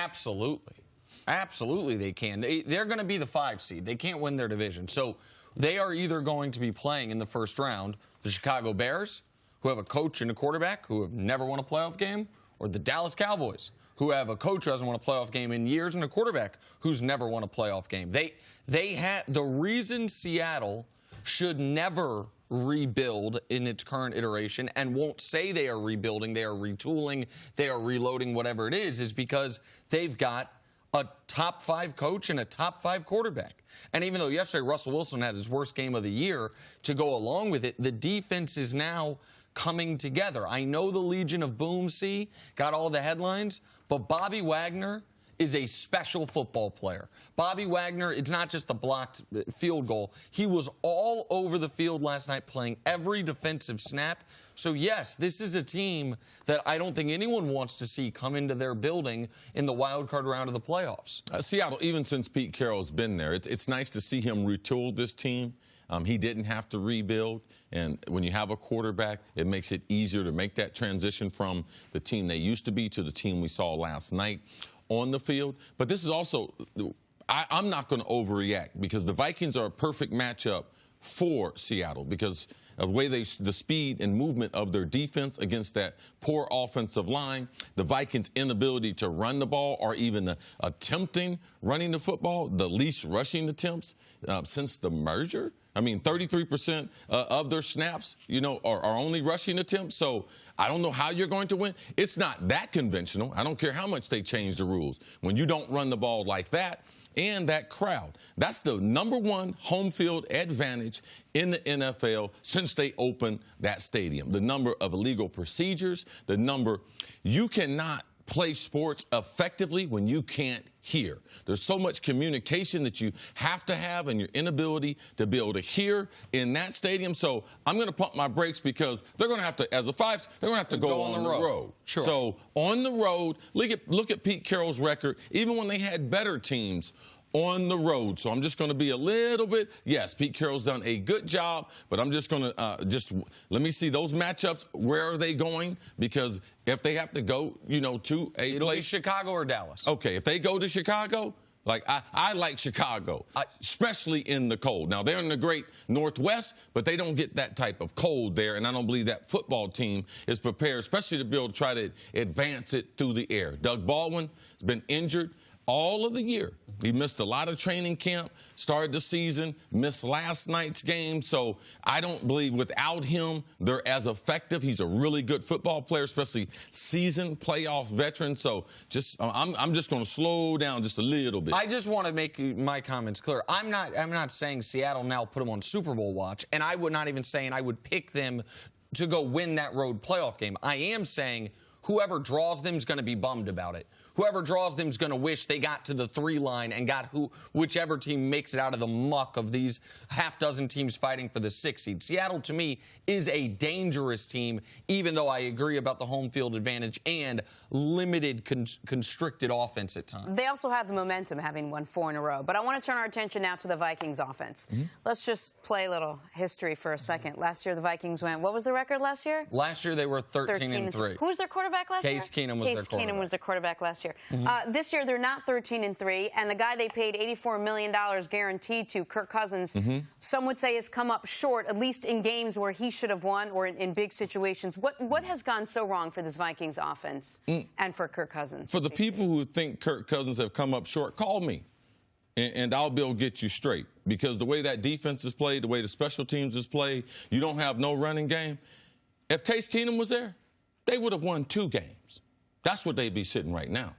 Absolutely. Absolutely they can. They're going to be the 5 seed. They can't win their division. So they are either going to be playing in the first round the Chicago Bears, who have a coach and a quarterback who have never won a playoff game, or the Dallas Cowboys, who have a coach who hasn't won a playoff game in years and a quarterback who's never won a playoff game. They have the reason Seattle should never rebuild in its current iteration and won't say they are rebuilding, they are retooling, they are reloading, whatever it is because they've got a top 5 coach and a top 5 quarterback. And even though yesterday Russell Wilson had his worst game of the year, to go along with it, the defense is now coming together. I know the Legion of Boomsy got all the headlines, but Bobby Wagner is a special football player. Bobby Wagner, it's not just the blocked field goal. He was all over the field last night playing every defensive snap. So, yes, this is a team that I don't think anyone wants to see come into their building in the wild card round of the playoffs. Seattle, even since Pete Carroll's been there, it's nice to see him retool this team. He didn't have to rebuild, and when you have a quarterback, it makes it easier to make that transition from the team they used to be to the team we saw last night on the field. But this is also, I'm not going to overreact because the Vikings are a perfect matchup for Seattle because of the speed and movement of their defense against that poor offensive line, the Vikings' inability to run the ball or even attempting running the football, the least rushing attempts since the merger. I mean, 33% of their snaps, are only rushing attempts. So I don't know how you're going to win. It's not that conventional. I don't care how much they change the rules. When you don't run the ball like that, and that crowd. That's the #1 home field advantage in the NFL since they opened that stadium. The number of illegal procedures, you cannot play sports effectively when you can't hear. There's so much communication that you have to have and your inability to be able to hear in that stadium. So I'm going to pump my brakes because they're going to have to, as a 5, they're going to have to go on the road. Sure. So on the road, look at Pete Carroll's record, even when they had better teams on the road. So I'm just going to be a little bit, yes, Pete Carroll's done a good job, but I'm just going to let me see those matchups. Where are they going? Because if they have to go, to a It'll be Chicago or Dallas. Okay, if they go to Chicago, I like Chicago, especially in the cold. Now, they're in the great Northwest, but they don't get that type of cold there, and I don't believe that football team is prepared, especially to be able to try to advance it through the air. Doug Baldwin has been injured all of the year. He missed a lot of training camp, started the season, missed last night's game. So I don't believe without him, they're as effective. He's a really good football player, especially seasoned playoff veteran. So I'm just going to slow down just a little bit. I just want to make my comments clear. I'm not saying Seattle now put them on Super Bowl watch, and I would not even saying I would pick them to go win that road playoff game. I am saying whoever draws them is going to be bummed about it. Whoever draws them is going to wish they got to the 3 line and got whichever team makes it out of the muck of these half-dozen teams fighting for the 6 seed. Seattle, to me, is a dangerous team, even though I agree about the home field advantage and limited, constricted offense at times. They also have the momentum, having won 4 in a row. But I want to turn our attention now to the Vikings offense. Let's just play a little history for a second. Last year, the Vikings went, what was the record last year? Last year, they were 13-3. Who was their quarterback last year? Case Keenum was their quarterback. Case Keenum was their quarterback last year. This year, they're not 13-3, and the guy they paid $84 million guaranteed to, Kirk Cousins, some would say has come up short, at least in games where he should have won or in big situations. What has gone so wrong for this Vikings offense and for Kirk Cousins? For the people who think Kirk Cousins have come up short, call me, and I'll be able to get you straight. Because the way that defense is played, the way the special teams is played, you don't have no running game. If Case Keenum was there, they would have won 2 games. That's what they'd be sitting right now.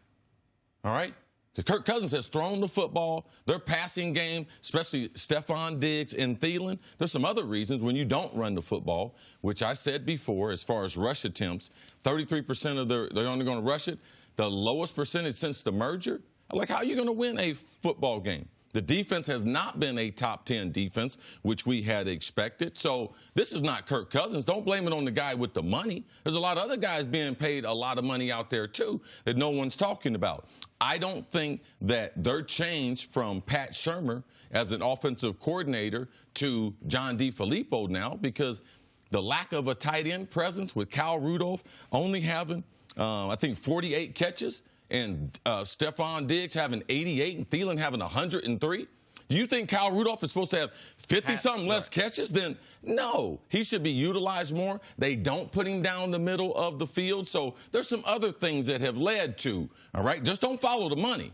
All right? Because Kirk Cousins has thrown the football. Their passing game, especially Stephon Diggs and Thielen. There's some other reasons when you don't run the football, which I said before as far as rush attempts, 33% of they're only going to rush it, the lowest percentage since the merger. Like, how are you going to win a football game? The defense has not been a top 10 defense, which we had expected. So this is not Kirk Cousins. Don't blame it on the guy with the money. There's a lot of other guys being paid a lot of money out there, too, that no one's talking about. I don't think that their change from Pat Shurmur as an offensive coordinator to John DeFilippo now, because the lack of a tight end presence with Kyle Rudolph only having, I think, 48 catches and Stephon Diggs having 88 and Thielen having 103? Do you think Kyle Rudolph is supposed to have 50-something less catches? Then no, he should be utilized more. They don't put him down the middle of the field. So there's some other things that have led to, all right, just don't follow the money.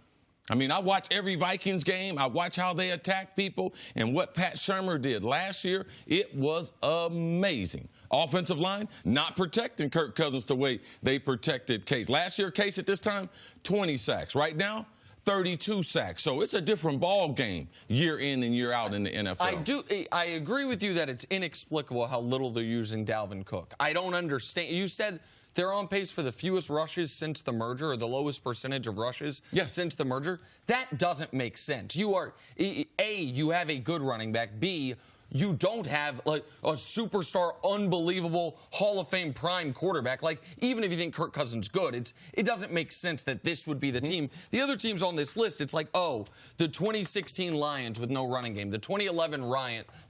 I mean, I watch every Vikings game. I watch how they attack people. And what Pat Shurmur did last year, it was amazing. Offensive line, not protecting Kirk Cousins the way they protected Case. Last year, Case at this time, 20 sacks. Right now, 32 sacks. So it's a different ball game year in and year out in the NFL. I agree with you that it's inexplicable how little they're using Dalvin Cook. I don't understand. You said they're on pace for the fewest rushes since the merger, or the lowest percentage of rushes since the merger. That doesn't make sense. You are, A, you have a good running back. B, you don't have like a superstar, unbelievable Hall of Fame prime quarterback. Like, even if you think Kirk Cousins good, it doesn't make sense that this would be the team. The other teams on this list, it's like, oh, the 2016 Lions with no running game, the 2011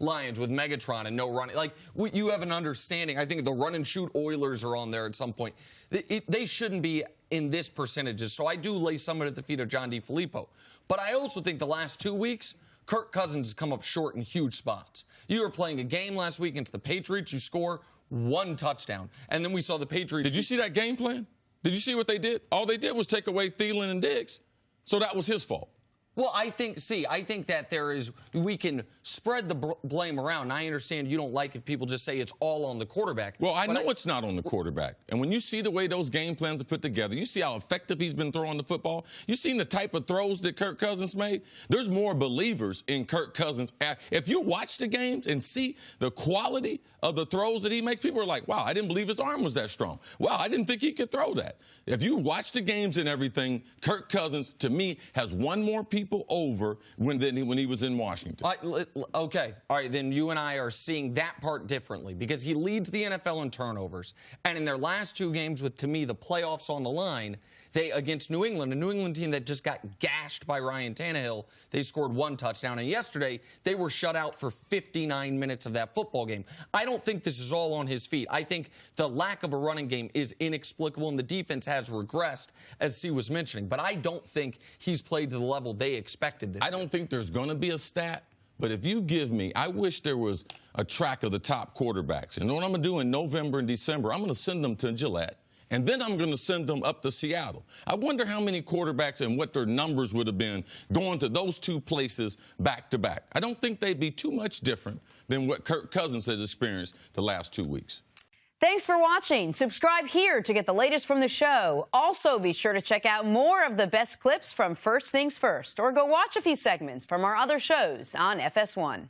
Lions with Megatron and no running. Like, you have an understanding. I think the run and shoot Oilers are on there at some point. They shouldn't be in this percentages. So I do lay some at the feet of John DeFilippo. But I also think the last 2 weeks, Kirk Cousins has come up short in huge spots. You were playing a game last week against the Patriots. You score 1 touchdown. And then we saw the Patriots. Did you see that game plan? Did you see what they did? All they did was take away Thielen and Diggs. So that was his fault. Well, I think that we can spread the blame around. I understand you don't like if people just say it's all on the quarterback. Well, I know it's not on the quarterback. And when you see the way those game plans are put together, you see how effective he's been throwing the football. You've seen the type of throws that Kirk Cousins made. There's more believers in Kirk Cousins. If you watch the games and see the quality of the throws that he makes, people are like, wow, I didn't believe his arm was that strong. Wow, I didn't think he could throw that. If you watch the games and everything, Kirk Cousins, to me, has won more people over when he was in Washington. Okay. All right. Then you and I are seeing that part differently, because he leads the NFL in turnovers. And in their last 2 games with, to me, the playoffs on the line, against New England, a New England team that just got gashed by Ryan Tannehill, they scored 1 touchdown. And yesterday, they were shut out for 59 minutes of that football game. I don't think this is all on his feet. I think the lack of a running game is inexplicable, and the defense has regressed, as C was mentioning. But I don't think he's played to the level they expected this I don't think there's going to be a stat. But if you give me, I wish there was a track of the top quarterbacks. And what I'm going to do in November and December, I'm going to send them to Gillette. And then I'm going to send them up to Seattle. I wonder how many quarterbacks and what their numbers would have been going to those 2 places back to back. I don't think they'd be too much different than what Kirk Cousins has experienced the last 2 weeks. Thanks for watching. Subscribe here to get the latest from the show. Also, be sure to check out more of the best clips from First Things First, or go watch a few segments from our other shows on FS1.